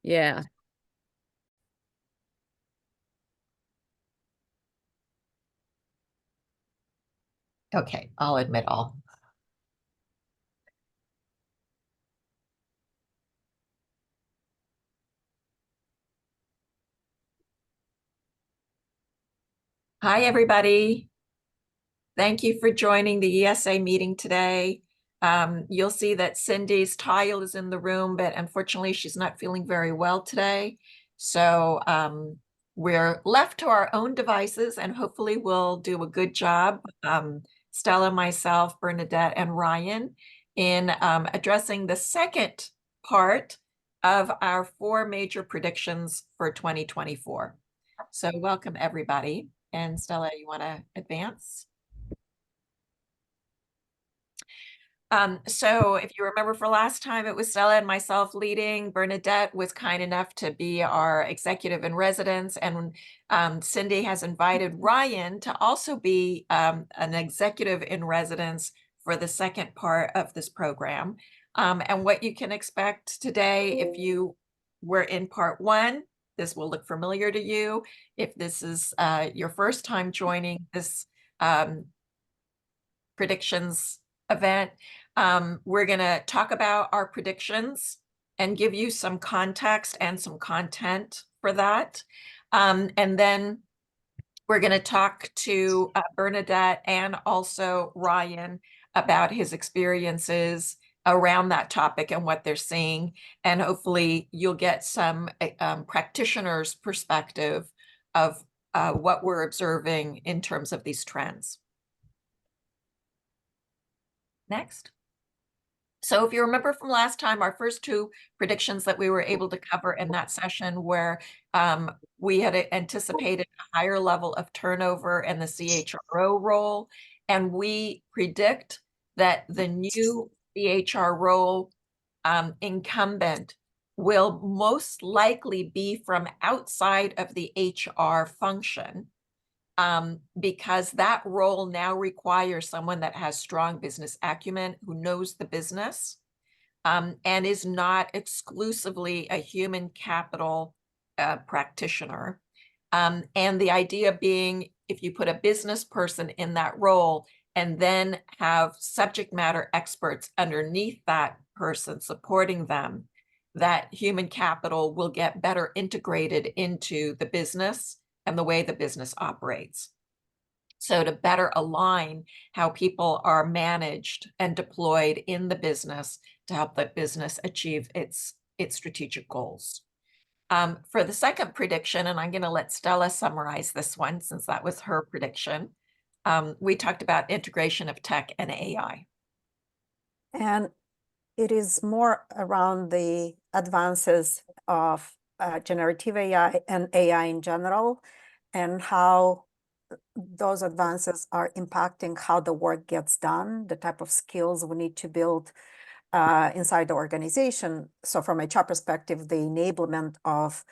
Yeah. Okay, I'll admit all. Hi, everybody. Thank you for joining the ESA meeting today. You'll see that Cindy's tile is in the room, but unfortunately she's not feeling very well today. So we're left to our own devices and hopefully we'll do a good job, Stella, myself, Bernadette, and Ryan, in addressing the second part of our 4 major predictions for 2024. So welcome, everybody. And Stella, you want to advance? So if you remember for last time, it was Stella and myself leading. Bernadette was kind enough to be our executive in residence, and Cindy has invited Ryan to also be an executive in residence for the second part of this program. And what you can expect today, if you were in part 1, this will look familiar to you. If this is your first time joining this predictions event, we're going to talk about our predictions and give you some context and some content for that. And then we're going to talk to Bernadette and also Ryan about his experiences around that topic and what they're seeing. And hopefully you'll get some practitioners' perspective of what we're observing in terms of these trends. Next. So if you remember from last time, our first 2 predictions that we were able to cover in that session where we had anticipated a higher level of turnover in the CHRO role, and we predict that the new CHR role incumbent will most likely be from outside of the HR function, because that role now requires someone that has strong business acumen, who knows the business, and is not exclusively a human capital practitioner. And the idea being, if you put a business person in that role and then have subject matter experts underneath that person supporting them, that human capital will get better integrated into the business and the way the business operates. So to better align how people are managed and deployed in the business to help the business achieve its strategic goals. For the second prediction, and I'm going to let Stella summarize this one since that was her prediction, we talked about integration of tech and AI. And it is more around the advances of generative AI and AI in general, and how those advances are impacting how the work gets done, the type of skills we need to build inside the organization. So from a HR perspective, the enablement of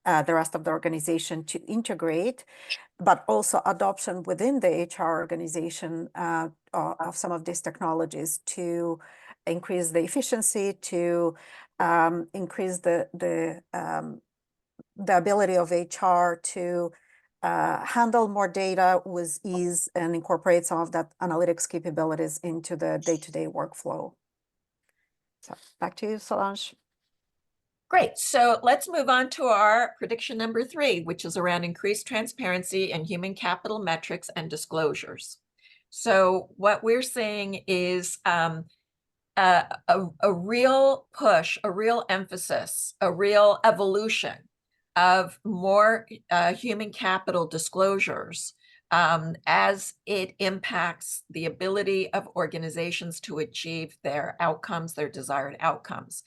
the rest of the organization to integrate, but also adoption within the HR organization of some of these technologies to increase the efficiency, to increase the ability of HR to handle more data with ease and incorporate some of that analytics capabilities into the day-to-day workflow. So back to you, Solange. Great. So let's move on to our prediction number 3, which is around increased transparency and human capital metrics and disclosures. So what we're seeing is a real push, a real emphasis, a real evolution of more human capital disclosures as it impacts the ability of organizations to achieve their outcomes, their desired outcomes.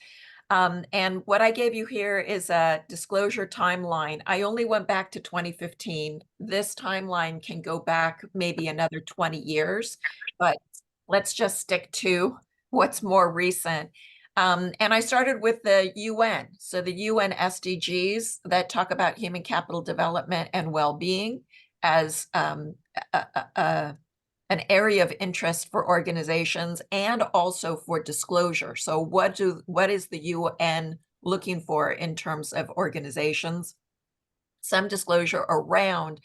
And what I gave you here is a disclosure timeline. I only went back to 2015. This timeline can go back maybe another 20 years, but let's just stick to what's more recent. And I started with the UN. So the UN SDGs that talk about human capital development and well-being as an area of interest for organizations and also for disclosure. So what is the UN looking for in terms of organizations. Some disclosure around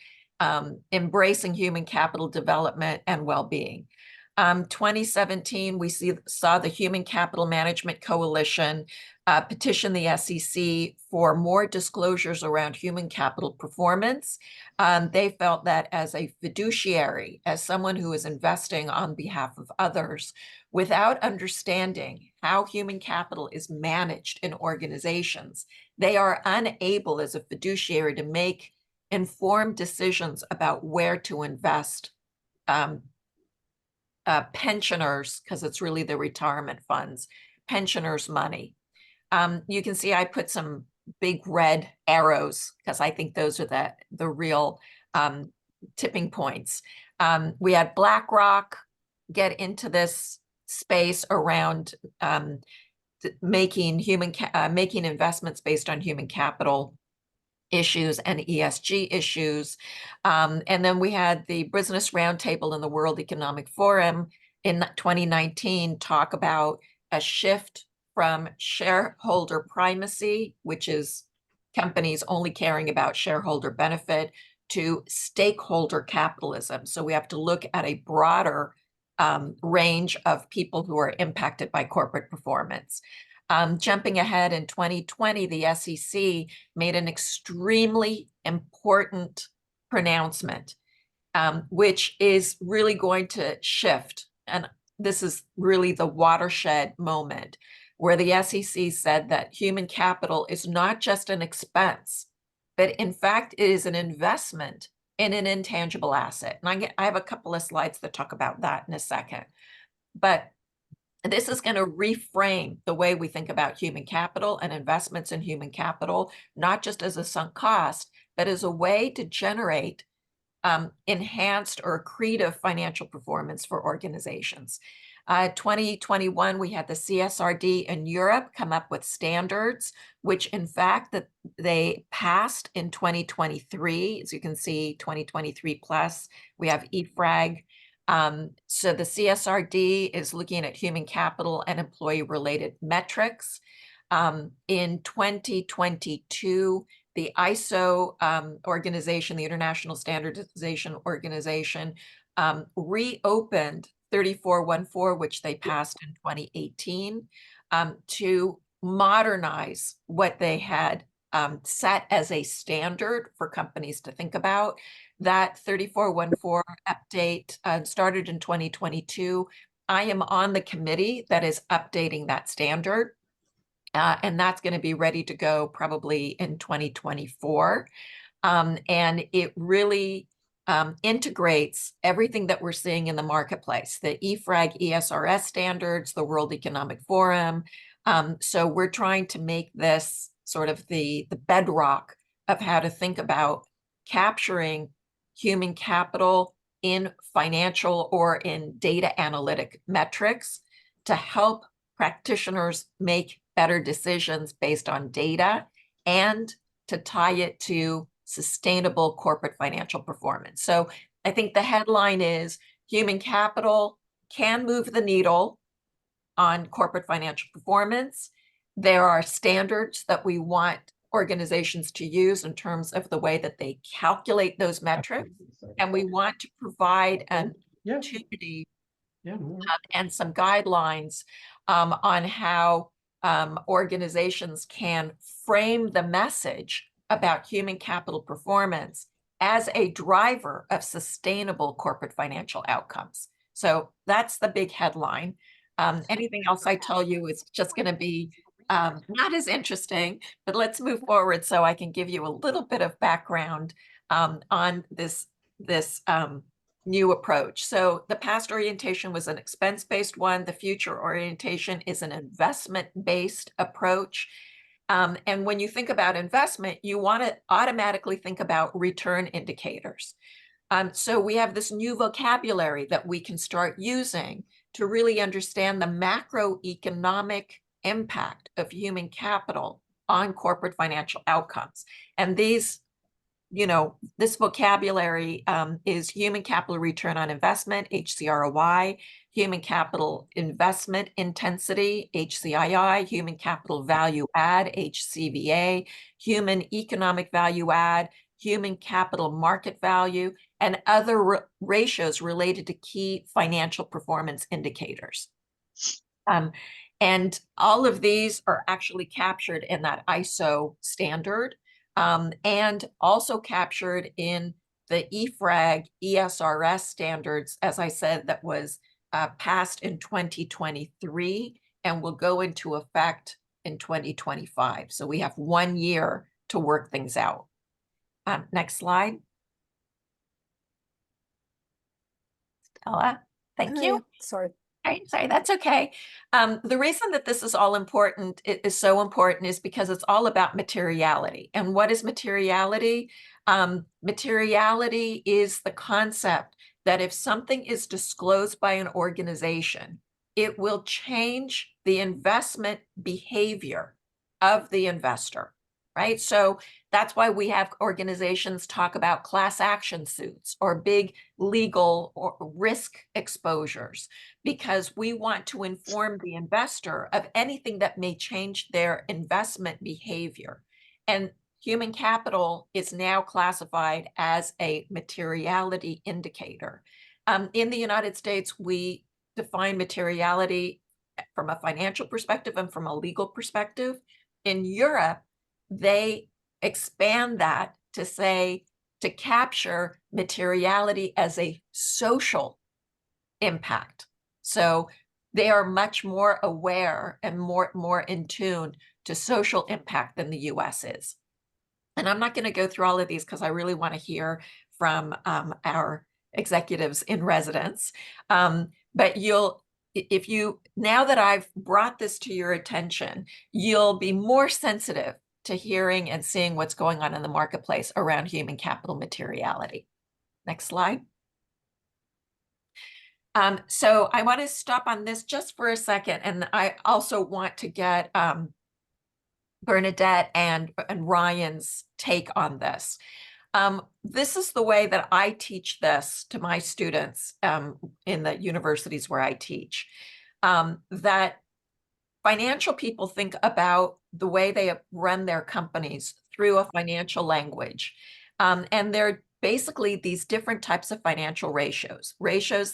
embracing human capital development and well-being. 2017, we saw the Human Capital Management Coalition petition the SEC for more disclosures around human capital performance. They felt that as a fiduciary, as someone who is investing on behalf of others, without understanding how human capital is managed in organizations, they are unable as a fiduciary to make informed decisions about where to invest pensioners, because it's really the retirement funds, pensioners' money. You can see I put some big red arrows because I think those are the real tipping points. We had BlackRock get into this space around making investments based on human capital issues and ESG issues. And then we had the Business Roundtable and the World Economic Forum in 2019 talk about a shift from shareholder primacy, which is companies only caring about shareholder benefit, to stakeholder capitalism. So we have to look at a broader range of people who are impacted by corporate performance. Jumping ahead in 2020, the SEC made an extremely important pronouncement, which is really going to shift. And this is really the watershed moment where the SEC said that human capital is not just an expense, but in fact, it is an investment in an intangible asset. And I have a couple of slides that talk about that in a second. But this is going to reframe the way we think about human capital and investments in human capital, not just as a sunk cost, but as a way to generate enhanced or accretive financial performance for organizations. 2021, we had the CSRD in Europe come up with standards, which in fact that they passed in 2023. As you can see, 2023 plus, we have EFRAG. So the CSRD is looking at human capital and employee-related metrics. In 2022, the ISO organization, the International Standardization Organization, reopened 3414, which they passed in 2018, to modernize what they had set as a standard for companies to think about. That 3414 update started in 2022. I am on the committee that is updating that standard, and that's going to be ready to go probably in 2024. And it really integrates everything that we're seeing in the marketplace, the EFRAG, ESRS standards, the World Economic Forum. So we're trying to make this sort of the bedrock of how to think about capturing human capital in financial or in data analytic metrics to help practitioners make better decisions based on data and to tie it to sustainable corporate financial performance. So I think the headline is human capital can move the needle on corporate financial performance. There are standards that we want organizations to use in terms of the way that they calculate those metrics. And we want to provide an opportunity and some guidelines on how organizations can frame the message about human capital performance as a driver of sustainable corporate financial outcomes. So that's the big headline. Anything else I tell you is just going to be not as interesting, but let's move forward so I can give you a little bit of background on this new approach. So the past orientation was an expense-based one. The future orientation is an investment-based approach. And when you think about investment, you want to automatically think about return indicators. So we have this new vocabulary that we can start using to really understand the macroeconomic impact of human capital on corporate financial outcomes. And these you know, this vocabulary is human capital return on investment, HCROI, human capital investment intensity, HCII, human capital value add, HCVA, human economic value add, human capital market value, and other ratios related to key financial performance indicators. And all of these are actually captured in that ISO standard, and also captured in the EFRAG ESRS standards, as I said, that was passed in 2023 and will go into effect in 2025. So we have 1 year to work things out. Next slide. Stella, thank you. Yeah, sorry. Sorry, that's okay. The reason that this is all important, it is so important, is because it's all about materiality. And what is materiality? Materiality is the concept that if something is disclosed by an organization, it will change the investment behavior of the investor, right? So that's why we have organizations talk about class action suits or big legal or risk exposures, because we want to inform the investor of anything that may change their investment behavior. And human capital is now classified as a materiality indicator. In the United States, we define materiality from a financial perspective and from a legal perspective. In Europe, they expand that to say, to capture materiality as a social impact. So they are much more aware and more in tune to social impact than the US is. And I'm not going to go through all of these because I really want to hear from our executives in residence. But if you, now that I've brought this to your attention, you'll be more sensitive to hearing and seeing what's going on in the marketplace around human capital materiality. Next slide. So I want to stop on this just for a second, and I also want to get Bernadette and Ryan's take on this. This is the way that I teach this to my students in the universities where I teach, that financial people think about the way they run their companies through a financial language. And they're basically these different types of financial ratios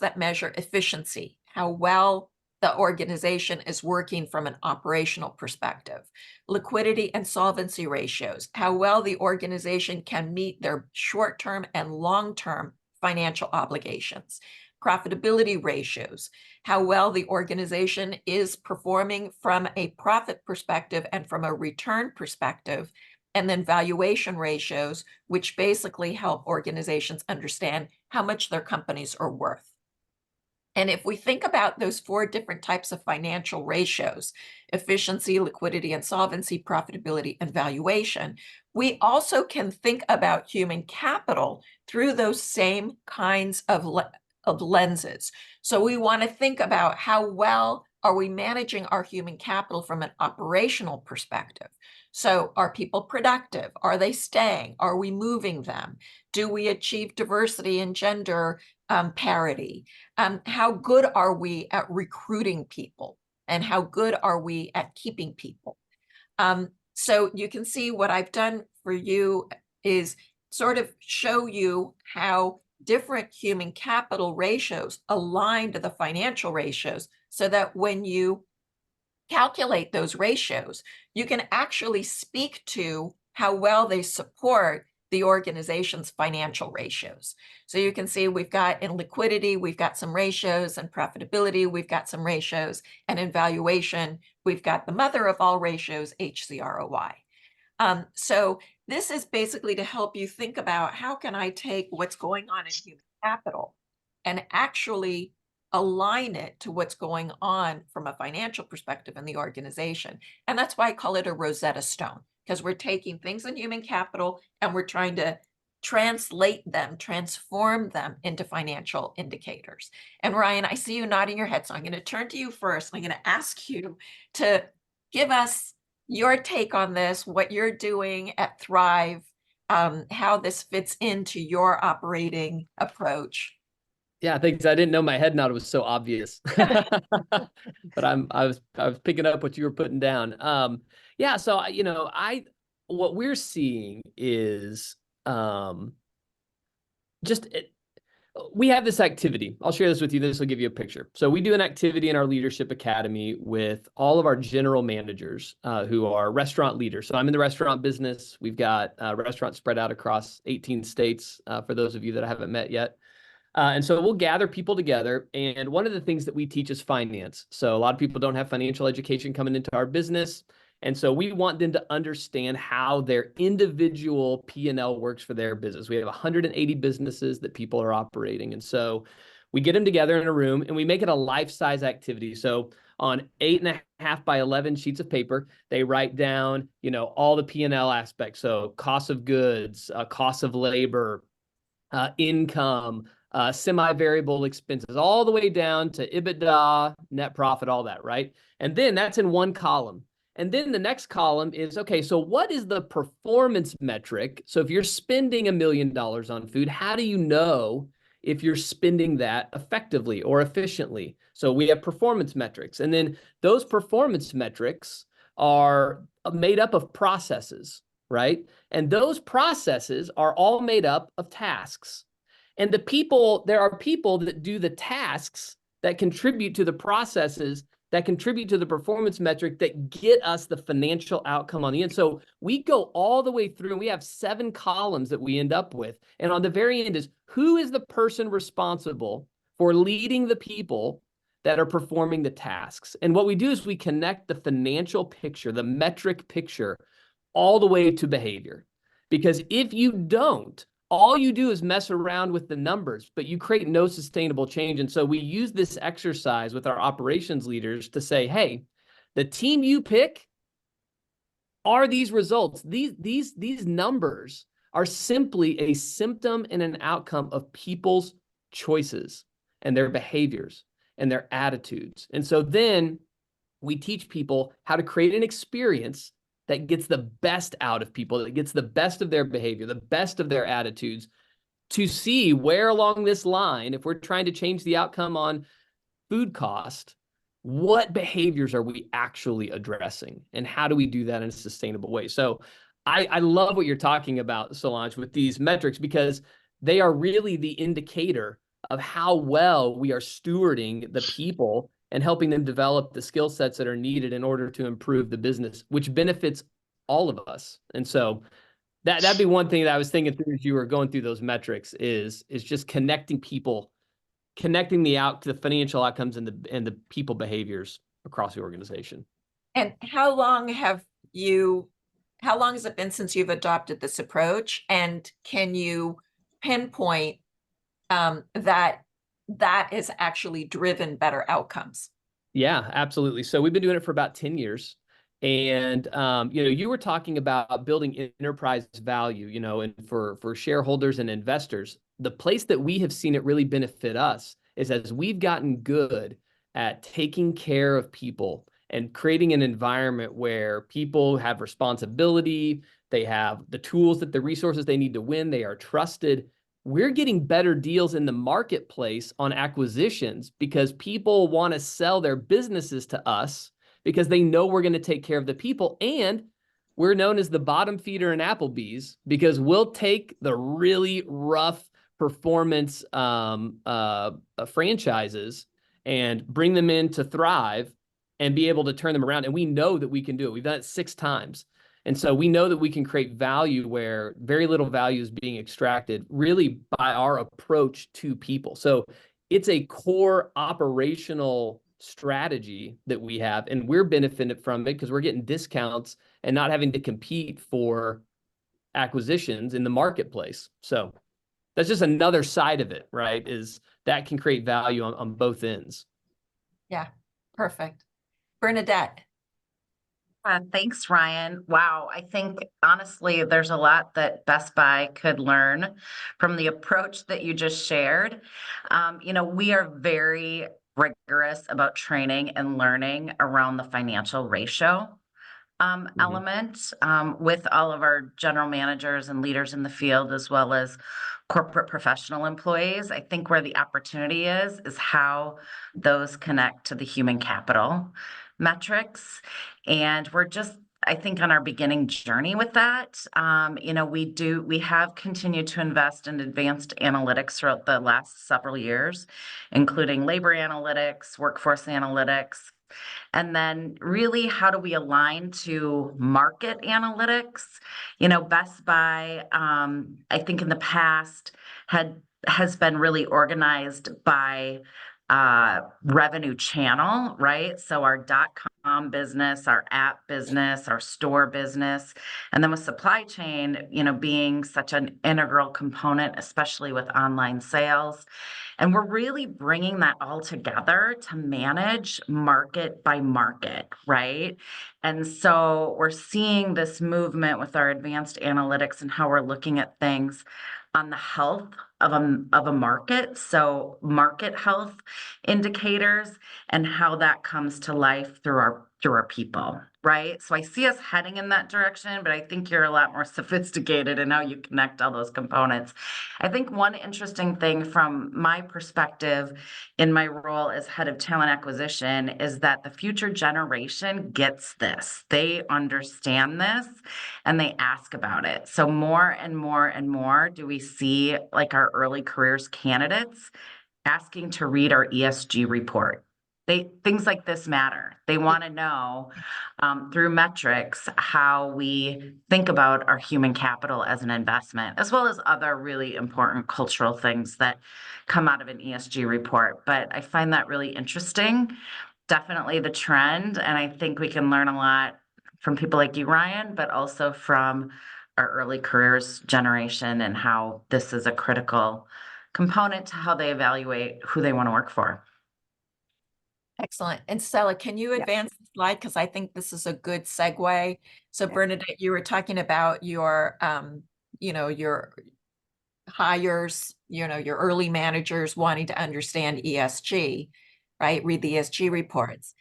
that measure efficiency, how well the organization is working from an operational perspective, liquidity and solvency ratios, how well the organization can meet their short-term and long-term financial obligations, profitability ratios, how well the organization is performing from a profit perspective and from a return perspective, and then valuation ratios, which basically help organizations understand how much their companies are worth. And if we think about those 4 different types of financial ratios, efficiency, liquidity and solvency, profitability, and valuation, we also can think about human capital through those same kinds of lenses. So we want to think about how well are we managing our human capital from an operational perspective. So are people productive? Are they staying? Are we moving them? Do we achieve diversity and gender parity? How good are we at recruiting people? And how good are we at keeping people? So you can see what I've done for you is sort of show you how different human capital ratios align to the financial ratios, so that when you calculate those ratios, you can actually speak to how well they support the organization's financial ratios. So you can see we've got in liquidity, we've got some ratios, and profitability, we've got some ratios, and in valuation, we've got the mother of all ratios, HCROI. So this is basically to help you think about how can I take what's going on in human capital and actually align it to what's going on from a financial perspective in the organization. And that's why I call it a Rosetta Stone, because we're taking things in human capital and we're trying to translate them, transform them into financial indicators. And Ryan, I see you nodding your head, so I'm going to turn to you first. I'm going to ask you to give us your take on this, what you're doing at Thrive, how this fits into your operating approach. Yeah, thanks. I didn't know my head nod was so obvious, but I was picking up what you were putting down. Yeah, so what we're seeing is just we have this activity. I'll share this with you. This will give you a picture. So we do an activity in our leadership academy with all of our general managers who are restaurant leaders. So I'm in the restaurant business. We've got restaurants spread out across 18 states for those of you that I haven't met yet. And so we'll gather people together. And one of the things that we teach is finance. So a lot of people don't have financial education coming into our business. And so we want them to understand how their individual P&L works for their business. We have 180 businesses that people are operating. And so we get them together in a room and we make it a life-size activity. So on 8.5 by 11 sheets of paper, they write down, all the P&L aspects. So cost of goods, cost of labor, income, semi-variable expenses, all the way down to EBITDA, net profit, all that, right? And then that's in one column. And then the next column is, okay, so what is the performance metric? So if you're spending $1 million on food, how do you know if you're spending that effectively or efficiently? So we have performance metrics. And then those performance metrics are made up of processes, right? And those processes are all made up of tasks. And there are people that do the tasks that contribute to the processes that contribute to the performance metric that get us the financial outcome on the end. So we go all the way through and we have 7 columns that we end up with. And on the very end is who is the person responsible for leading the people that are performing the tasks. And what we do is we connect the financial picture, the metric picture, all the way to behavior. Because if you don't, all you do is mess around with the numbers, but you create no sustainable change. And so we use this exercise with our operations leaders to say, hey, the team you pick are these results. These numbers are simply a symptom and an outcome of people's choices and their behaviors and their attitudes. And so then we teach people how to create an experience that gets the best out of people, that gets the best of their behavior, the best of their attitudes, to see where along this line, if we're trying to change the outcome on food cost, what behaviors are we actually addressing? And how do we do that in a sustainable way? So I love what you're talking about, Solange, with these metrics, because they are really the indicator of how well we are stewarding the people and helping them develop the skill sets that are needed in order to improve the business, which benefits all of us. And so that'd be one thing that I was thinking through as you were going through those metrics is just connecting people, connecting the financial outcomes and the people behaviors across the organization. And how long has it been since you've adopted this approach? And can you pinpoint that is actually driven better outcomes? Yeah, absolutely. So we've been doing it for about 10 years. And, you were talking about building enterprise value, and for shareholders and investors. The place that we have seen it really benefit us is as we've gotten good at taking care of people and creating an environment where people have responsibility, they have the tools, the resources they need to win, they are trusted. We're getting better deals in the marketplace on acquisitions because people want to sell their businesses to us because they know we're going to take care of the people. And we're known as the bottom feeder in Applebee's because we'll take the really rough performance franchises and bring them in to thrive and be able to turn them around. And we know that we can do it. We've done it 6 times. And so we know that we can create value where very little value is being extracted really by our approach to people. So it's a core operational strategy that we have, and we're benefiting from it because we're getting discounts and not having to compete for acquisitions in the marketplace. So that's just another side of it, right? Is that can create value on both ends. Yeah, perfect. Bernadette. Thanks, Ryan. Wow. I think honestly, there's a lot that Best Buy could learn from the approach that you just shared. We are very rigorous about training and learning around the financial ratio. element with all of our general managers and leaders in the field, as well as corporate professional employees. I think where the opportunity is how those connect to the human capital metrics. And we're just, I think, on our beginning journey with that. We have continued to invest in advanced analytics throughout the last several years, including labor analytics, workforce analytics, and then really, how do we align to market analytics? Best Buy, I think in the past has been really organized by revenue channel, right? So our .com business, our app business, our store business, and then with supply chain, being such an integral component, especially with online sales. And we're really bringing that all together to manage market by market, right? And so we're seeing this movement with our advanced analytics and how we're looking at things on the health of a market. So market health indicators and how that comes to life through our people, right? So I see us heading in that direction, but I think you're a lot more sophisticated in how you connect all those components. I think one interesting thing from my perspective in my role as head of talent acquisition is that the future generation gets this. They understand this and they ask about it. So more and more and more do we see like our early careers candidates asking to read our ESG report. Things like this matter. They want to know through metrics how we think about our human capital as an investment, as well as other really important cultural things that come out of an ESG report. But I find that really interesting, definitely the trend. And I think we can learn a lot from people like you, Ryan, but also from our early careers generation and how this is a critical component to how they evaluate who they want to work for. Excellent. And Stella, can you advance the slide? Because I think this is a good segue. So Bernadette, you were talking about your, your hires, your early managers wanting to understand ESG, right? Read the ESG reports.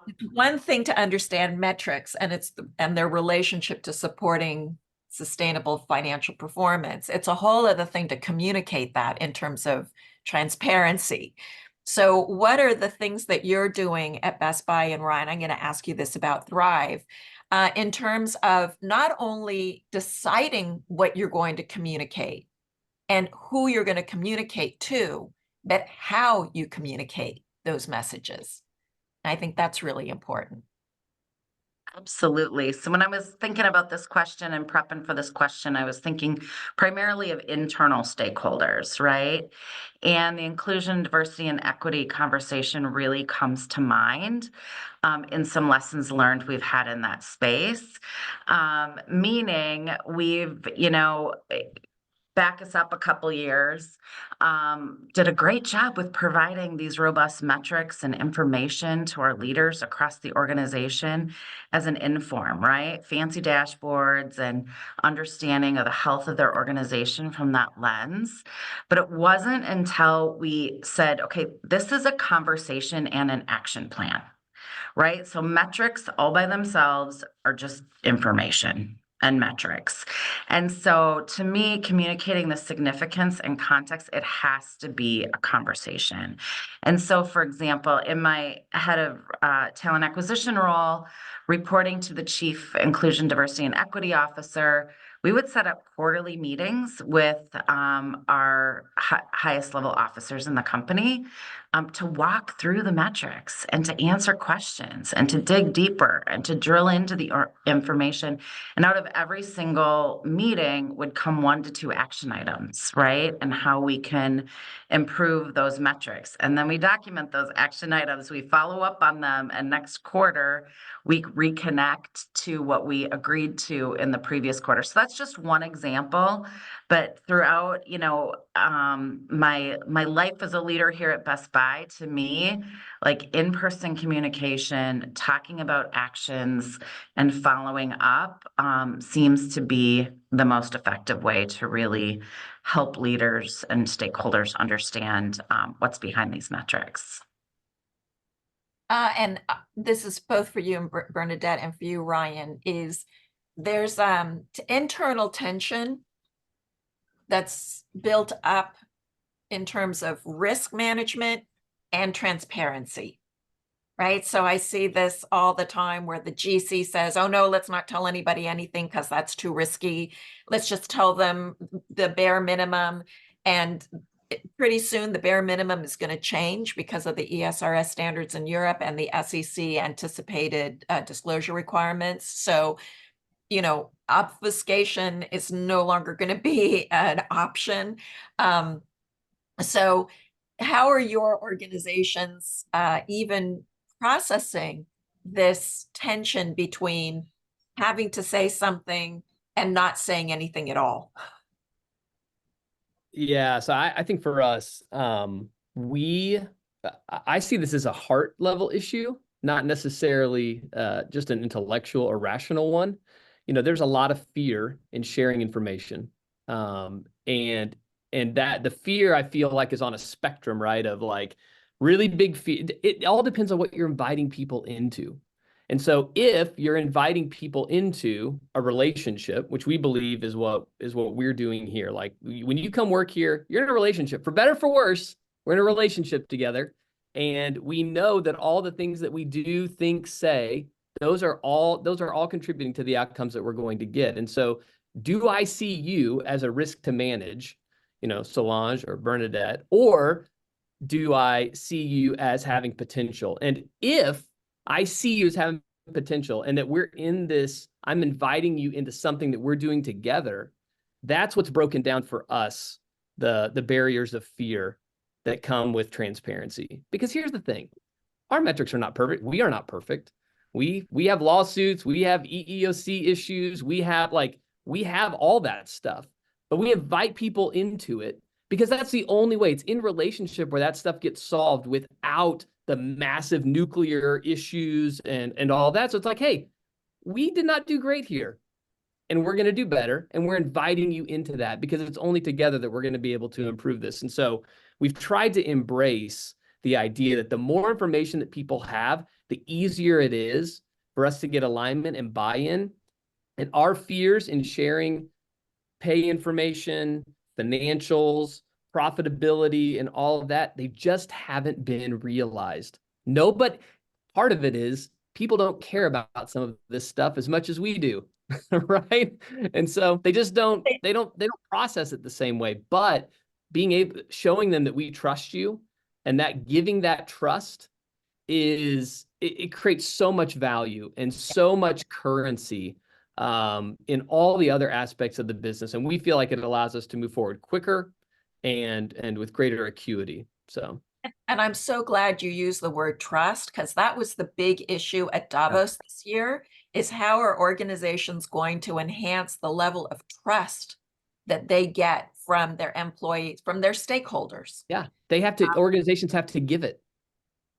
It's one thing to understand metrics and their relationship to supporting sustainable financial performance. It's a whole other thing to communicate that in terms of transparency. So what are the things that you're doing at Best Buy? And Ryan, I'm going to ask you this about Thrive, in terms of not only deciding what you're going to communicate and who you're going to communicate to, but how you communicate those messages. I think that's really important. Absolutely. So when I was thinking about this question and prepping for this question, I was thinking primarily of internal stakeholders, right? And the inclusion, diversity, and equity conversation really comes to mind in some lessons learned we've had in that space. Meaning we've, back us up a couple years, did a great job with providing these robust metrics and information to our leaders across the organization as an inform, right? Fancy dashboards and understanding of the health of their organization from that lens. But it wasn't until we said, okay, this is a conversation and an action plan, right? So metrics all by themselves are just information and metrics. And so to me, communicating the significance and context, it has to be a conversation. And so, for example, in my head of talent acquisition role, reporting to the chief inclusion, diversity, and equity officer, we would set up quarterly meetings with our highest level officers in the company to walk through the metrics and to answer questions and to dig deeper and to drill into the information. And out of every single meeting would come 1 to 2 action items, right? And how we can improve those metrics. And then we document those action items, we follow up on them, and next quarter, we reconnect to what we agreed to in the previous quarter. So that's just one example. But throughout, my life as a leader here at Best Buy, to me, like in-person communication, talking about actions and following up seems to be the most effective way to really help leaders and stakeholders understand what's behind these metrics. And this is both for you and Bernadette and for you, Ryan, is there's internal tension that's built up in terms of risk management and transparency, right? So I see this all the time where the GC says, oh no, let's not tell anybody anything because that's too risky. Let's just tell them the bare minimum. And pretty soon the bare minimum is going to change because of the ESRS standards in Europe and the SEC anticipated disclosure requirements. So, you know, obfuscation is no longer going to be an option. So how are your organizations even processing this tension between having to say something and not saying anything at all? Yeah, so I think for us, I see this as a heart level issue, not necessarily just an intellectual or rational one. You know, there's a lot of fear in sharing information, and that the fear I feel like is on a spectrum, right? Of like really big fear. It all depends on what you're inviting people into. And so if you're inviting people into a relationship, which we believe is what we're doing here, like when you come work here, you're in a relationship, for better, for worse, we're in a relationship together. And we know that all the things that we do, think, say, those are all contributing to the outcomes that we're going to get. And so do I see you as a risk to manage, you know, Solange or Bernadette, or do I see you as having potential? And if I see you as having potential and that we're in this, I'm inviting you into something that we're doing together, that's what's broken down for us, the barriers of fear that come with transparency. Because here's the thing, our metrics are not perfect. We are not perfect. We have lawsuits, we have EEOC issues, we have all that stuff, but we invite people into it because that's the only way. It's in relationship where that stuff gets solved without the massive nuclear issues and all that. So it's like, hey, we did not do great here and we're going to do better. And we're inviting you into that because it's only together that we're going to be able to improve this. And so we've tried to embrace the idea that the more information that people have, the easier it is for us to get alignment and buy-in. And our fears in sharing pay information, financials, profitability, and all of that, they just haven't been realized. No, but part of it is people don't care about some of this stuff as much as we do, right? And so they just don't process it the same way. But showing them that we trust you and that giving that trust it creates so much value and so much currency in all the other aspects of the business. And we feel like it allows us to move forward quicker and with greater acuity. So. And I'm so glad you used the word trust, because that was the big issue at Davos this year, is how are organizations going to enhance the level of trust that they get from their employees, from their stakeholders? Yeah, organizations have to give it.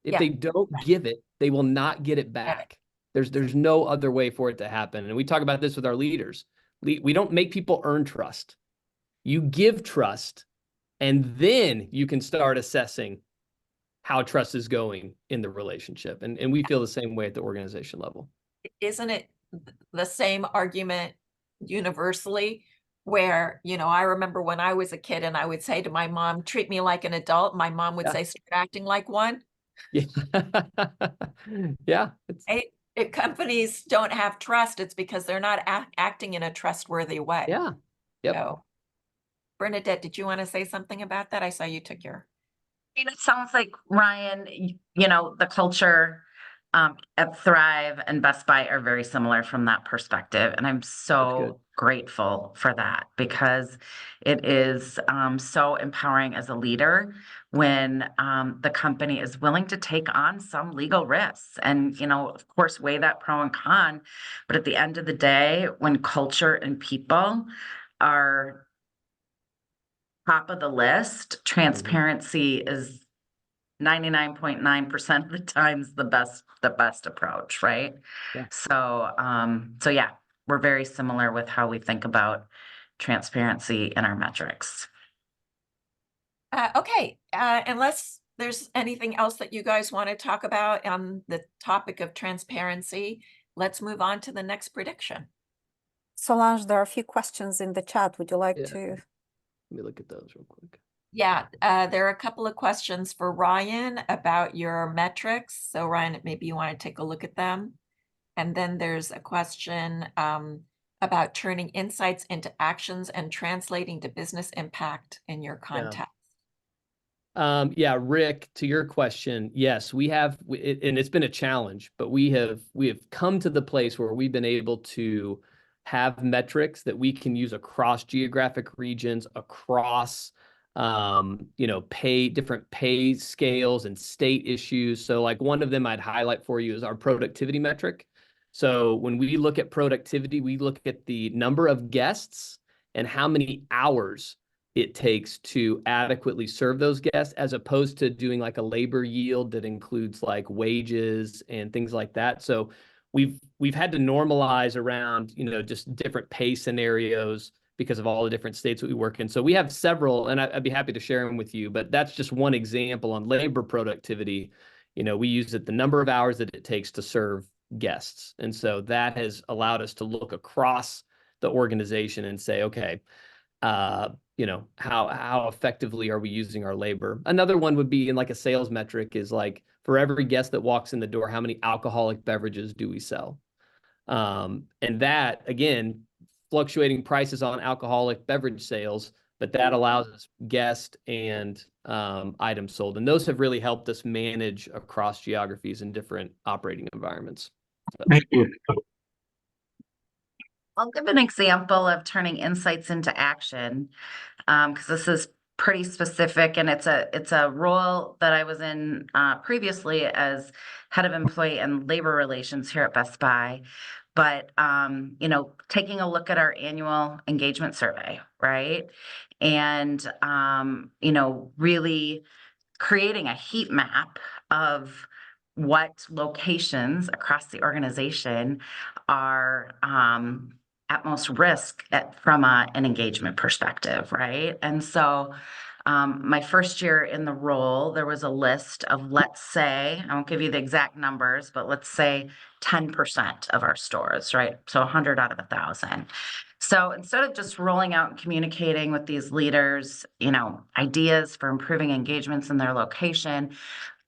If they don't give it, they will not get it back. There's no other way for it to happen. And we talk about this with our leaders. We don't make people earn trust. You give trust, and then you can start assessing how trust is going in the relationship. And we feel the same way at the organization level. Isn't it the same argument universally? Where, you know, I remember when I was a kid and I would say to my mom, treat me like an adult. My mom would say, start acting like one. Yeah. Yeah. If companies don't have trust, it's because they're not acting in a trustworthy way. Yeah. Yep. So, Bernadette, did you want to say something about that? I saw you took your. It sounds like, Ryan, you know, the culture at Thrive and Best Buy are very similar from that perspective. And I'm so grateful for that, because it is so empowering as a leader when the company is willing to take on some legal risks and, you know, of course, weigh that pro and con. But at the end of the day, when culture and people are top of the list, transparency is 99.9% of the times the best approach, right? Yeah. So yeah, we're very similar with how we think about transparency in our metrics. Okay, unless there's anything else that you guys want to talk about on the topic of transparency, let's move on to the next prediction. Solange, there are a few questions in the chat. Would you like Yeah. to? Let me look at those real quick. Yeah, there are a couple of questions for Ryan about your metrics. So Ryan, maybe you want to take a look at them. And then there's a question about turning insights into actions and translating to business impact in your context. Yeah, Rick, to your question, yes, we have, and it's been a challenge, but we have come to the place where we've been able to have metrics that we can use across geographic regions, across different pay scales and state issues. So like one of them I'd highlight for you is our productivity metric. So when we look at productivity, we look at the number of guests and how many hours it takes to adequately serve those guests, as opposed to doing like a labor yield that includes like wages and things like that. So we've had to normalize around, just different pay scenarios because of all the different states that we work in. So we have several, and I'd be happy to share them with you, but that's just one example on labor productivity. We use the number of hours that it takes to serve guests. And so that has allowed us to look across the organization and say, okay, how effectively are we using our labor? Another one would be in like a sales metric is like, for every guest that walks in the door, how many alcoholic beverages do we sell? And that, again, fluctuating prices on alcoholic beverage sales, but that allows us guest and items sold. And those have really helped us manage across geographies and different operating environments. So. Thank you. I'll give an example of turning insights into action, because this is pretty specific, and it's a role that I was in previously as head of employee and labor relations here at Best Buy. But taking a look at our annual engagement survey, right, and really creating a heat map of what locations across the organization are at most risk from an engagement perspective, right? And so my first year in the role, there was a list of, let's say, I won't give you the exact numbers, but let's say 10% of our stores, right? So 100 out of 1,000. So instead of just rolling out and communicating with these leaders, ideas for improving engagements in their location,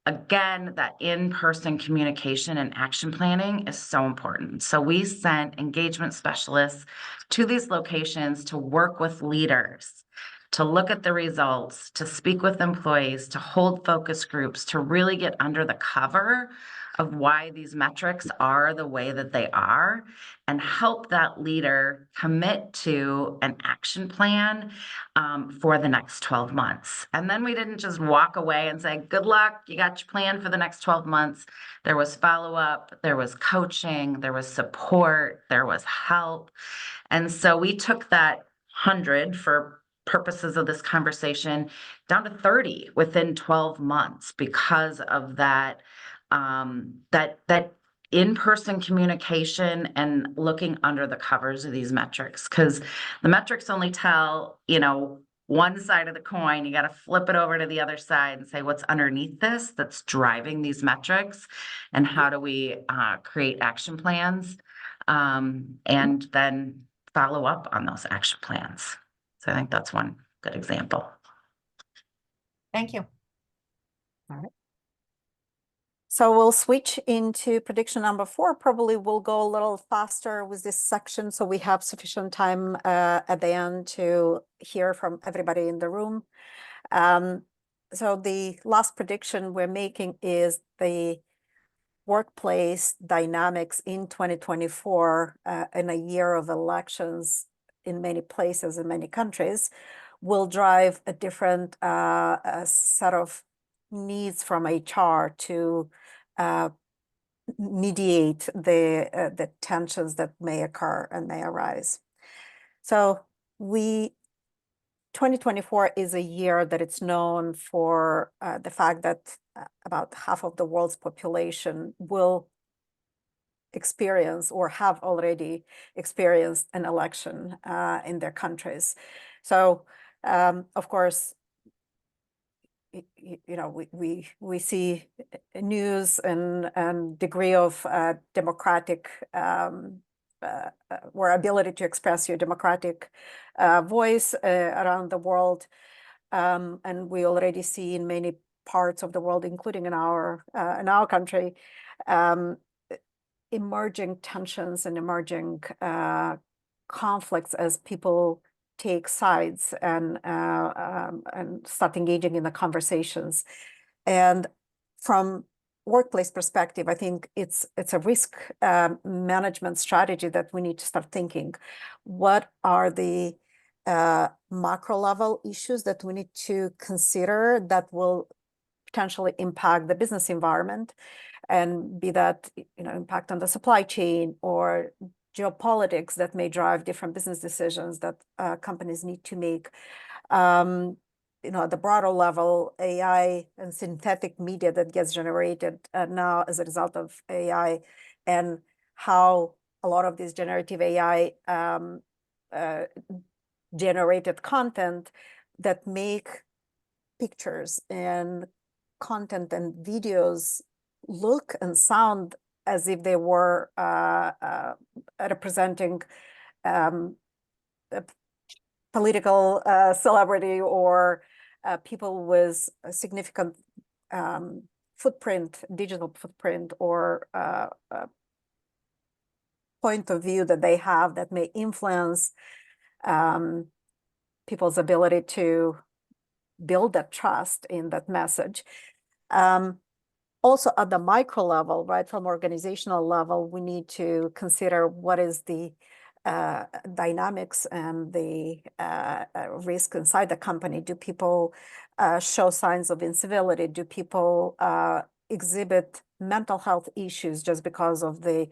again, that in-person communication and action planning is so important. So we sent engagement specialists to these locations to work with leaders, to look at the results, to speak with employees, to hold focus groups, to really get under the cover of why these metrics are the way that they are, and help that leader commit to an action plan for the next 12 months. And then we didn't just walk away and say, good luck, you got your plan for the next 12 months. There was follow-up, there was coaching, there was support, there was help. And so we took that 100 for purposes of this conversation down to 30 within 12 months because of that in-person communication and looking under the covers of these metrics, because the metrics only tell, one side of the coin. You got to flip it over to the other side and say, what's underneath this that's driving these metrics, and how do we create action plans and then follow up on those action plans. So I think that's one good example. Thank you. All right. So we'll switch into prediction number 4. Probably we'll go a little faster with this section, so we have sufficient time at the end to hear from everybody in the room. So the last prediction we're making is the workplace dynamics in 2024, in a year of elections in many places, in many countries, will drive a different set of needs from HR to mediate the tensions that may occur and may arise. So 2024 is a year that it's known for the fact that about half of the world's population will experience or have already experienced an election in their countries. So of course, you know, we see news and degree of democratic or ability to express your democratic voice around the world. And we already see in many parts of the world, including in our country, emerging tensions and emerging conflicts as people take sides and start engaging in the conversations. And from workplace perspective, I think it's a risk management strategy that we need to start thinking. What are the macro level issues that we need to consider that will potentially impact the business environment, and be that, you know, impact on the supply chain or geopolitics that may drive different business decisions that companies need to make. You know, at the broader level, AI and synthetic media that gets generated now as a result of AI, and how a lot of this generative AI generated content that make pictures and content and videos look and sound as if they were representing a political celebrity or people with a significant footprint, digital footprint, or point of view that they have that may influence people's ability to build that trust in that message. Also at the micro level, right, from organizational level, we need to consider what is the dynamics and the risk inside the company. Do people show signs of incivility? Do people exhibit mental health issues just because of the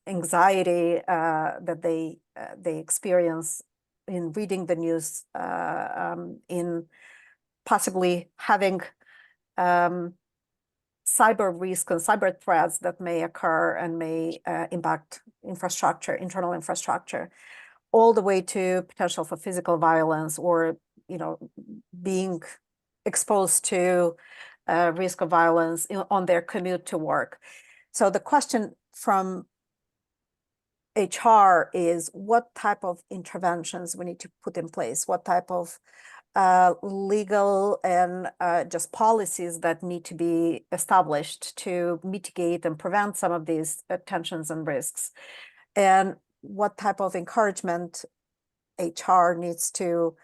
anxiety that they experience in reading the news, in possibly having cyber risk and cyber threats that may occur and may impact infrastructure, internal infrastructure, all the way to potential for physical violence, or, you know, being exposed to risk of violence on their commute to work. So the question from HR is what type of interventions we need to put in place, what type of legal and just policies that need to be established to mitigate and prevent some of these tensions and risks, and what type of encouragement HR needs to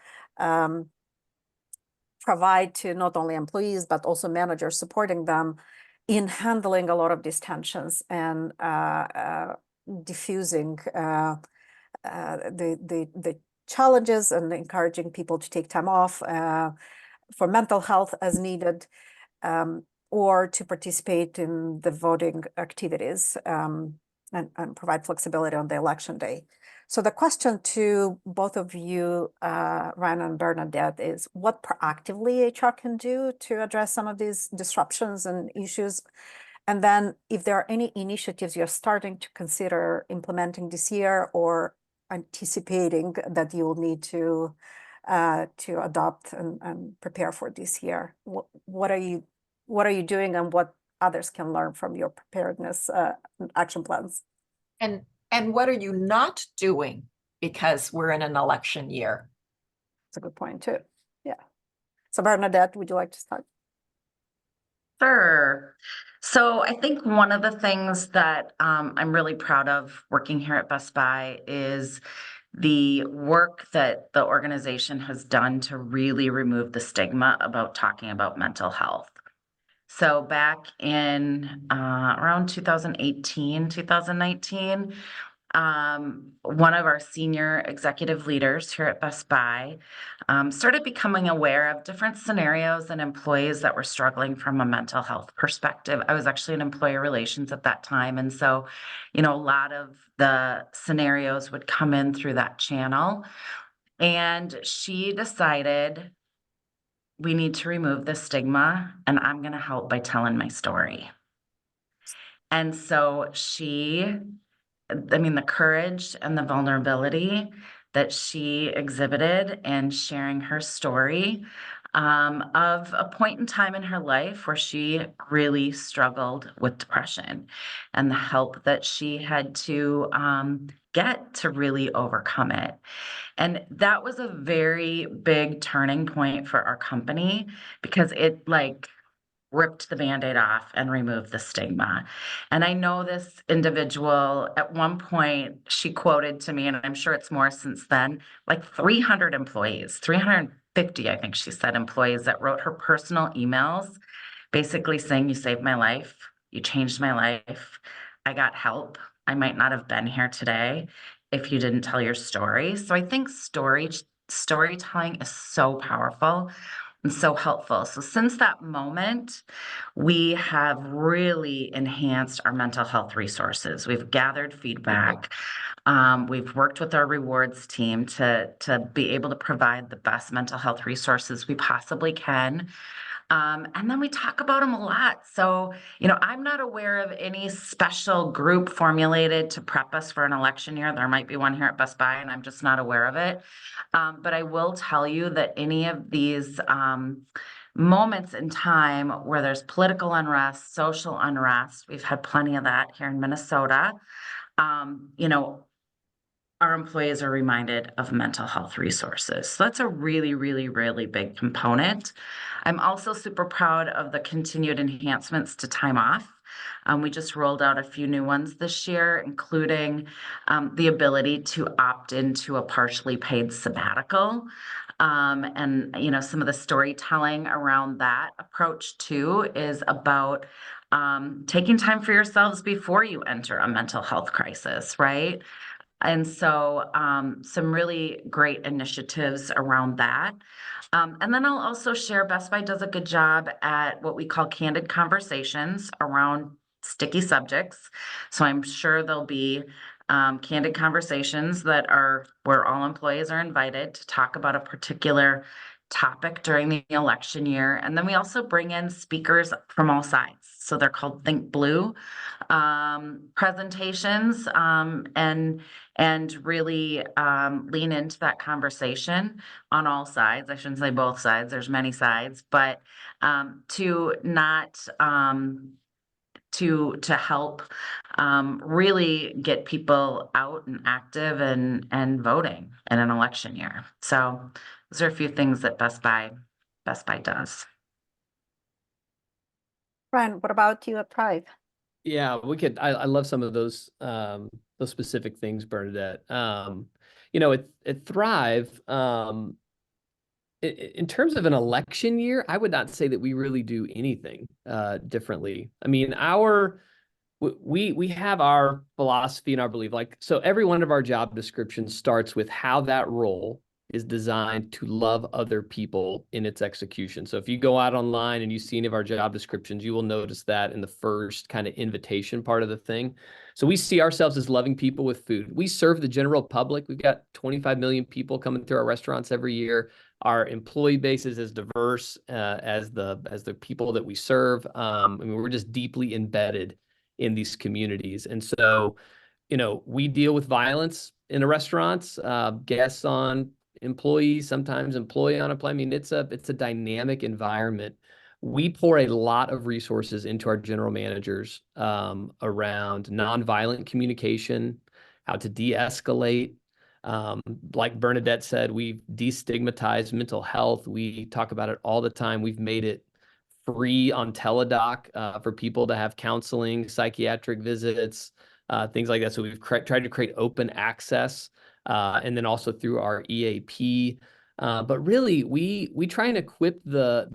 provide to not only employees but also managers supporting them in handling a lot of these tensions and diffusing the challenges and encouraging people to take time off for mental health as needed, or to participate in the voting activities and provide flexibility on the election day. So the question to both of you, Ryan and Bernadette, is what proactively HR can do to address some of these disruptions and issues? And then if there are any initiatives you're starting to consider implementing this year or anticipating that you will need to adopt and prepare for this year, what are you doing, and what others can learn from your preparedness action plans? And what are you not doing because we're in an election year? That's a good point too. Yeah. So Bernadette, would you like to start? Sure. So I think one of the things that I'm really proud of working here at Best Buy is the work that the organization has done to really remove the stigma about talking about mental health. So back in around 2018, 2019, one of our senior executive leaders here at Best Buy started becoming aware of different scenarios and employees that were struggling from a mental health perspective. I was actually in employee relations at that time. And so, you know, a lot of the scenarios would come in through that channel. And she decided, we need to remove the stigma, and I'm going to help by telling my story. And so the courage and the vulnerability that she exhibited in sharing her story of a point in time in her life where she really struggled with depression and the help that she had to get to really overcome it. And that was a very big turning point for our company because it like ripped the Band-Aid off and removed the stigma. And I know this individual, at one point, she quoted to me, and I'm sure it's more since then, like 300 employees, 350, I think she said, employees that wrote her personal emails, basically saying, you saved my life, you changed my life, I got help. I might not have been here today if you didn't tell your story. So I think storytelling is so powerful and so helpful. So since that moment, we have really enhanced our mental health resources. We've gathered feedback. We've worked with our rewards team to be able to provide the best mental health resources we possibly can. And then we talk about them a lot. So, I'm not aware of any special group formulated to prep us for an election year. There might be one here at Best Buy, and I'm just not aware of it. But I will tell you that any of these moments in time where there's political unrest, social unrest, we've had plenty of that here in Minnesota, our employees are reminded of mental health resources. So that's a really, really, really big component. I'm also super proud of the continued enhancements to time off. We just rolled out a few new ones this year, including the ability to opt into a partially paid sabbatical. And some of the storytelling around that approach too is about taking time for yourselves before you enter a mental health crisis, right? And so some really great initiatives around that. And then I'll also share Best Buy does a good job at what we call candid conversations around sticky subjects. So I'm sure there'll be candid conversations that are where all employees are invited to talk about a particular topic during the election year. And then we also bring in speakers from all sides. So they're called Think Blue presentations and really lean into that conversation on all sides. I shouldn't say both sides, there's many sides, but to not to help really get people out and active and voting in an election year. So those are a few things that Best Buy does. Brian, what about you at Thrive? Yeah, we could. I love some of those specific things, Bernadette. At Thrive, in terms of an election year, I would not say that we really do anything differently. I mean, we have our philosophy and our belief. Like, so every one of our job descriptions starts with how that role is designed to love other people in its execution. So if you go out online and you see any of our job descriptions, you will notice that in the first kind of invitation part of the thing. So we see ourselves as loving people with food. We serve the general public. We've got 25 million people coming through our restaurants every year. Our employee base is as diverse as the people that we serve. I mean, we're just deeply embedded in these communities. And so, we deal with violence in the restaurants, guests on employees, sometimes employee on employee. I mean, it's a dynamic environment. We pour a lot of resources into our general managers around nonviolent communication, how to de-escalate. Like Bernadette said, we've destigmatized mental health. We talk about it all the time. We've made it free on Teledoc for people to have counseling, psychiatric visits, things like that. So we've tried to create open access. And then also through our EAP. But really, we try and equip the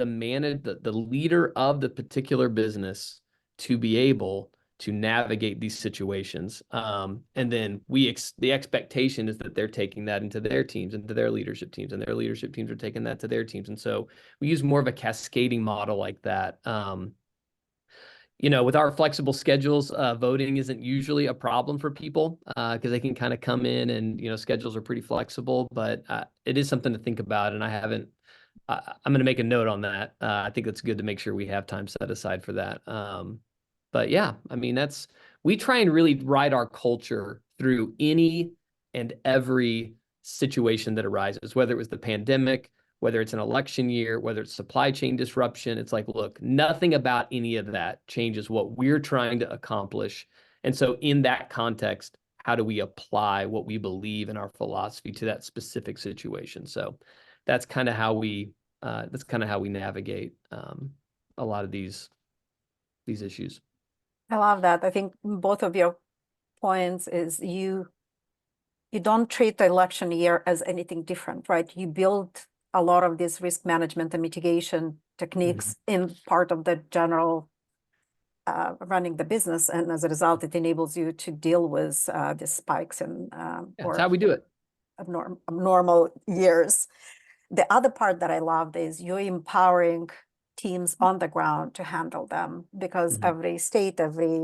leader of the particular business to be able to navigate these situations. And then the expectation is that they're taking that into their teams, into their leadership teams, and their leadership teams are taking that to their teams. And so we use more of a cascading model like that. With our flexible schedules, voting isn't usually a problem for people because they can kind of come in and, schedules are pretty flexible, but it is something to think about. And I'm going to make a note on that. I think it's good to make sure we have time set aside for that. But yeah, I mean, we try and really ride our culture through any and every situation that arises, whether it was the pandemic, whether it's an election year, whether it's supply chain disruption. It's like, look, nothing about any of that changes what we're trying to accomplish. And so in that context, how do we apply what we believe in our philosophy to that specific situation? So that's kind of how we navigate a lot of these issues. I love that. I think both of your points is you don't treat the election year as anything different, right? You build a lot of these risk management and mitigation techniques in part of the general running the business, and as a result, it enables you to deal with the spikes and That's how we do it. Abnormal years. The other part that I loved is you're empowering teams on the ground to handle them, because every state, every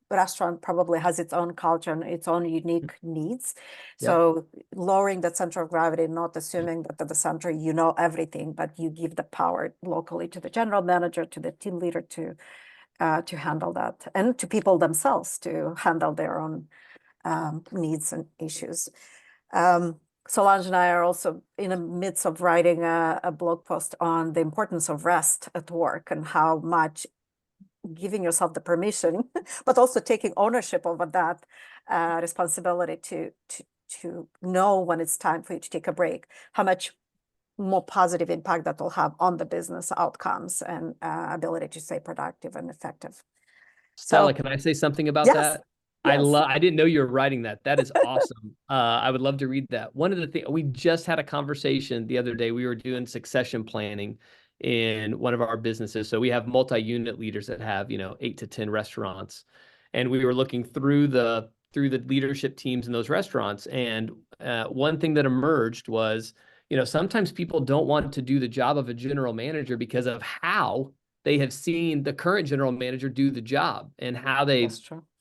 restaurant probably has its own culture and its own unique needs. So lowering that center of gravity, not assuming that at the center you know everything, but you give the power locally to the general manager, to the team leader to handle that, and to people themselves to handle their own needs and issues. Solange and I are also in the midst of writing a blog post on the importance of rest at work and how much giving yourself the permission, but also taking ownership over that responsibility to know when it's time for you to take a break, how much more positive impact that will have on the business outcomes and ability to stay productive and effective. Stella, can I say something about that? I didn't know you were writing that. That is awesome. I would love to read that. One of the things, we just had a conversation the other day. We were doing succession planning in one of our businesses. So we have multi-unit leaders that have, 8 to 10 restaurants. And we were looking through the leadership teams in those restaurants. And one thing that emerged was, sometimes people don't want to do the job of a general manager because of how they have seen the current general manager do the job and how they've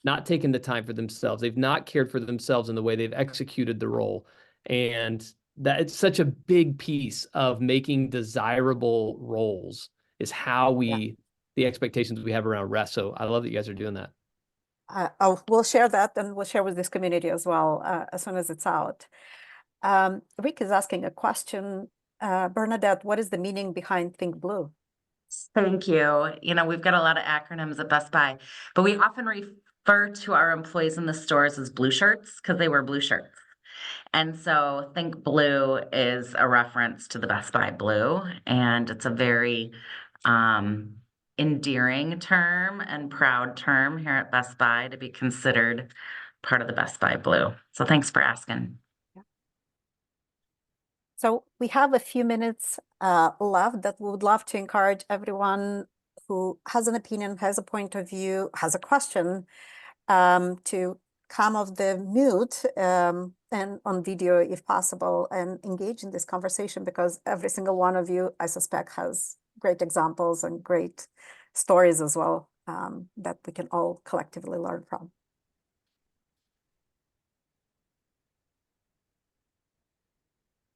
not taken the time for themselves. They've not cared for themselves in the way they've executed the role. And that it's such a big piece of making desirable roles is how the expectations we have around rest. So I love that you guys are doing that. We'll share that, and we'll share with this community as well as soon as it's out. Rick is asking a question. Bernadette, what is the meaning behind Think Blue? Thank you. We've got a lot of acronyms at Best Buy, but we often refer to our employees in the stores as blue shirts because they wear blue shirts. And so Think Blue is a reference to the Best Buy blue, and it's a very endearing term and proud term here at Best Buy to be considered part of the Best Buy blue. So thanks for asking. So we have a few minutes left that we would love to encourage everyone who has an opinion, has a point of view, has a question to come off the mute and on video if possible and engage in this conversation, because every single one of you, I suspect, has great examples and great stories as well that we can all collectively learn from.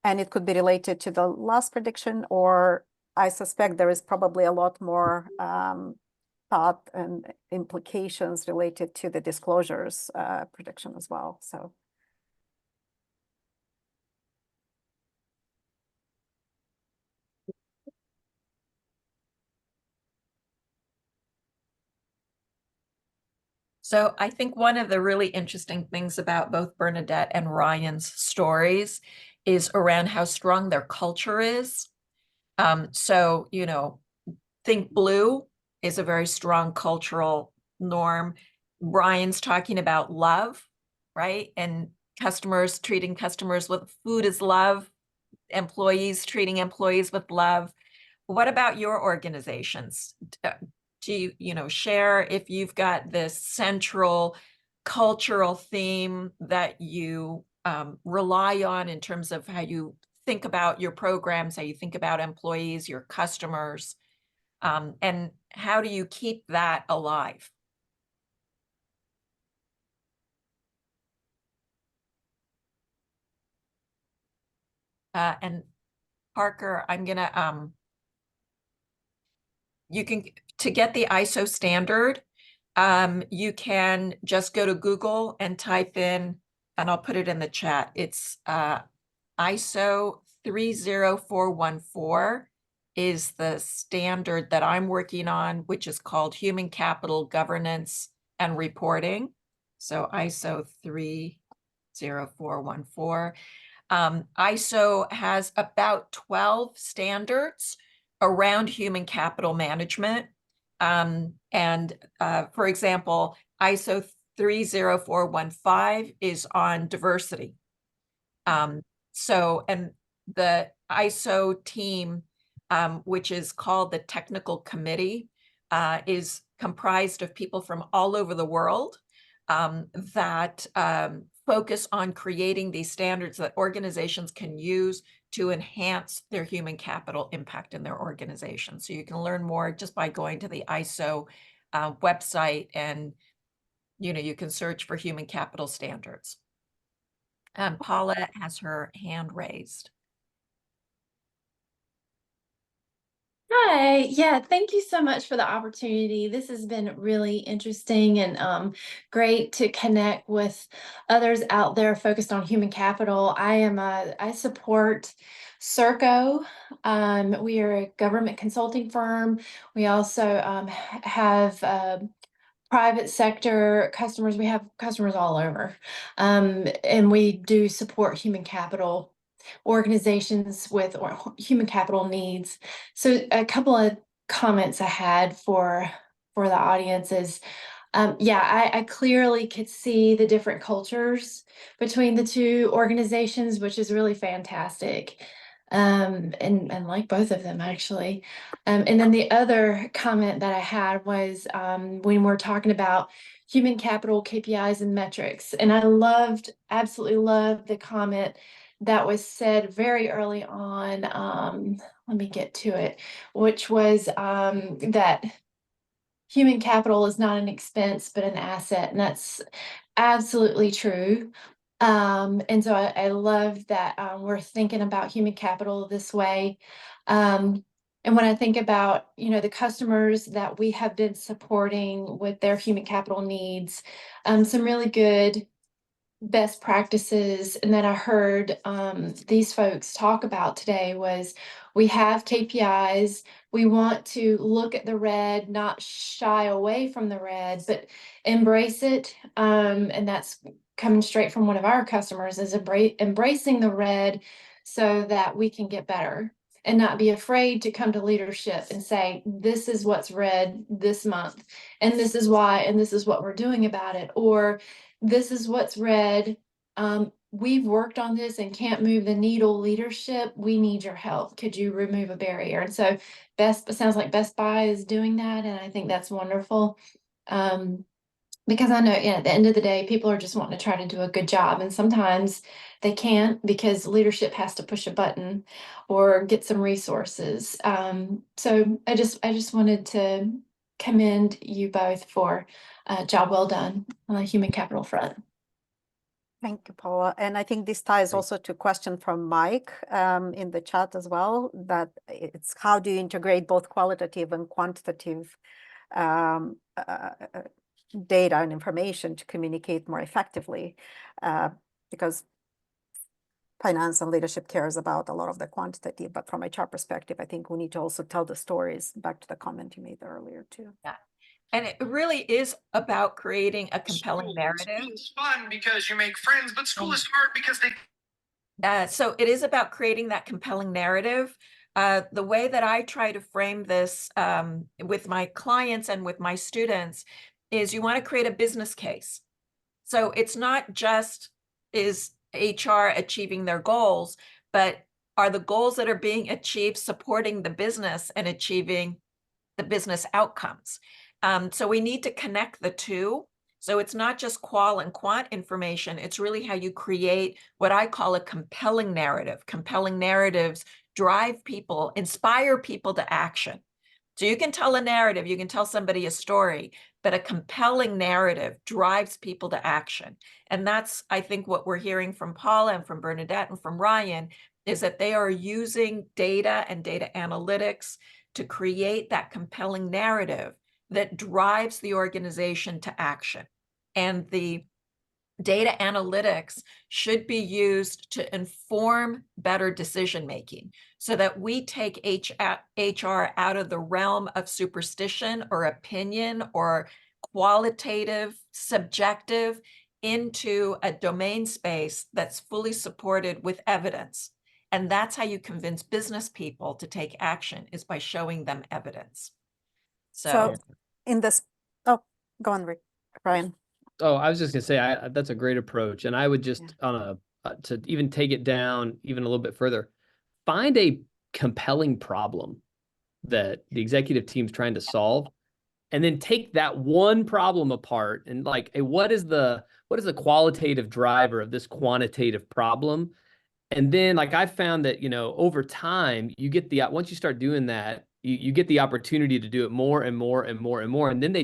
And it could be related to the loss prediction, or I suspect there is probably a lot more thought and implications related to the disclosures prediction as well. So I think one of the really interesting things about both Bernadette and Ryan's stories is around how strong their culture is. So, Think Blue is a very strong cultural norm. Ryan's talking about love, right? And treating customers with food as love, employees treating employees with love. What about your organizations? Do you share if you've got this central cultural theme that you rely on in terms of how you think about your programs, how you think about employees, your customers, and how do you keep that alive? And Parker, I'm gonna you can, to get the ISO standard, you can just go to Google and type in, and I'll put it in the chat. It's ISO 30414 is the standard that I'm working on, which is called Human Capital Governance and Reporting. So ISO 30414. ISO has about 12 standards around human capital management. For example, ISO 30415 is on diversity. And the ISO team, which is called the Technical Committee, is comprised of people from all over the world that focus on creating these standards that organizations can use to enhance their human capital impact in their organization. So you can learn more just by going to the ISO website, and you can search for human capital standards. Paula has her hand raised. Hi, yeah, thank you so much for the opportunity. This has been really interesting and great to connect with others out there focused on human capital. I support Serco. We are a government consulting firm. We also have private sector customers. We have customers all over, and we do support human capital organizations with human capital needs. So a couple of comments I had for the audience is, yeah, I clearly could see the different cultures between the two organizations, which is really fantastic. And like both of them actually. And then the other comment that I had was when we're talking about human capital KPIs and metrics. And I absolutely loved the comment that was said very early on. Let me get to it, which was that human capital is not an expense, but an asset. And that's absolutely true. And so I love that we're thinking about human capital this way. And when I think about, the customers that we have been supporting with their human capital needs, some really good best practices and that I heard these folks talk about today was we have KPIs. We want to look at the red, not shy away from the red, but embrace it. And that's coming straight from one of our customers, is embracing the red so that we can get better and not be afraid to come to leadership and say, this is what's red this month, and this is why, and this is what we're doing about it. Or this is what's red. We've worked on this and can't move the needle. Leadership, we need your help. Could you remove a barrier? And so it sounds like Best Buy is doing that. And I think that's wonderful. Because I know, at the end of the day, people are just wanting to try to do a good job. And sometimes they can't because leadership has to push a button or get some resources. So I just wanted to commend you both for a job well done on the human capital front. Thank you, Paula. And I think this ties also to a question from Mike in the chat as well, that it's how do you integrate both qualitative and quantitative data and information to communicate more effectively, because finance and leadership cares about a lot of the quantitative, but from a HR perspective, I think we need to also tell the stories, back to the comment you made earlier too. Yeah. And it really is about creating a compelling narrative. School is fun because you make friends, but school is hard because they... So it is about creating that compelling narrative. The way that I try to frame this with my clients and with my students is you want to create a business case. So it's not just is HR achieving their goals, but are the goals that are being achieved supporting the business and achieving the business outcomes? So we need to connect the two. So it's not just qual and quant information. It's really how you create what I call a compelling narrative. Compelling narratives drive people, inspire people to action. So you can tell a narrative, you can tell somebody a story, but a compelling narrative drives people to action. And that's, I think, what we're hearing from Paula and from Bernadette and from Ryan, is that they are using data and data analytics to create that compelling narrative that drives the organization to action. And the data analytics should be used to inform better decision-making so that we take HR out of the realm of superstition or opinion or qualitative, subjective, into a domain space that's fully supported with evidence. And that's how you convince business people to take action, is by showing them evidence. So in this, oh, go on, Ryan. Oh, I was just gonna say, that's a great approach, and I would just to even take it down even a little bit further, find a compelling problem that the executive team's trying to solve, and then take that one problem apart and like, hey, what is the qualitative driver of this quantitative problem? And then, like, I found that, over time, you get once you start doing that, you get the opportunity to do it more and more and more and more. And then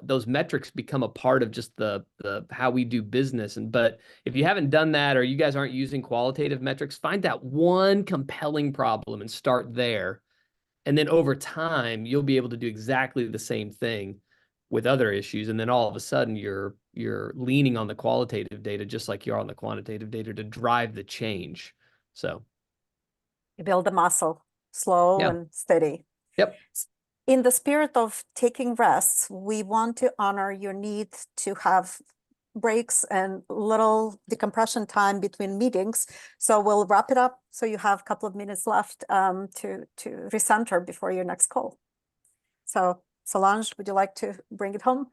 those metrics become a part of just the how we do business. But if you haven't done that, or you guys aren't using qualitative metrics, find that one compelling problem and start there. And then over time, you'll be able to do exactly the same thing with other issues. And then all of a sudden you're leaning on the qualitative data, just like you are on the quantitative data, to drive the change. So you build the muscle, slow and steady. Yep. In the spirit of taking rests, we want to honor your need to have breaks and little decompression time between meetings. So we'll wrap it up. So you have a couple of minutes left to recenter before your next call. So Solange, would you like to bring it home?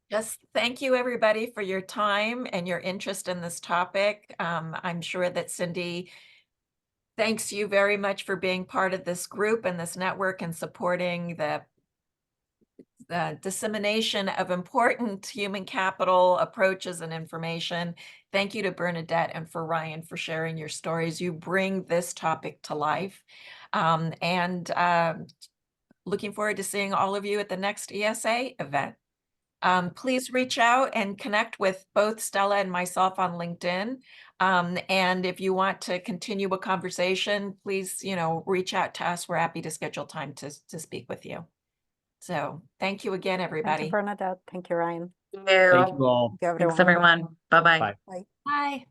Yes, thank you everybody for your time and your interest in this topic. I'm sure that Cindy thanks you very much for being part of this group and this network and supporting the dissemination of important human capital approaches and information. Thank you to Bernadette and for Ryan for sharing your stories. You bring this topic to life. Looking forward to seeing all of you at the next ESA event. Please reach out and connect with both Stella and myself on LinkedIn. And if you want to continue a conversation, please, reach out to us. We're happy to schedule time to speak with you. So thank you again, everybody. Thank you, Bernadette. Thank you, Ryan. Thank you. Thank you all. Thank you, Thanks, everyone. Bye-bye. Bye. Bye. Bye.